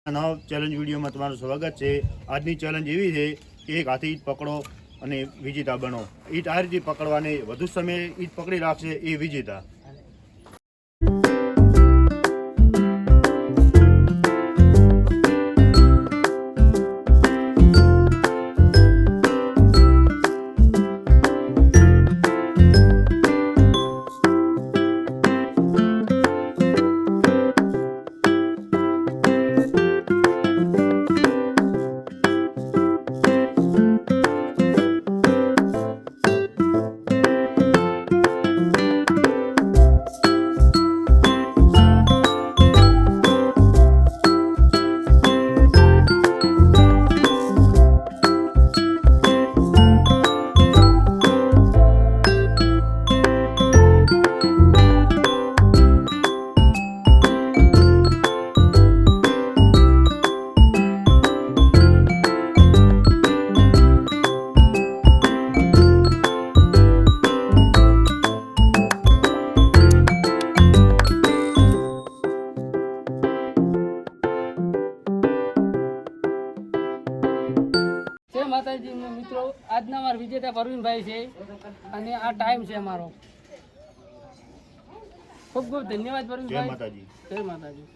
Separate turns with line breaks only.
નવા ચેલેન્જ વિડીયોમાં તમારું સ્વાગત છે। આજની ચેલેન્જ એવી છે કે એક હાથે ઈંટ પકડો અને વિજેતા બનો। ઈંટ આ રીતે પકડવાની, વધુ સમય ઈંટ પકડી રાખશે એ વિજેતા।
માતાજી મિત્રો, આજના અમારા વિજેતા પરવીનભાઈ છે અને આ ટાઈમ છે અમારો। ખૂબ ખૂબ ધન્યવાદ પરવીનભાઈ।
જય માતાજી।
જય માતાજી।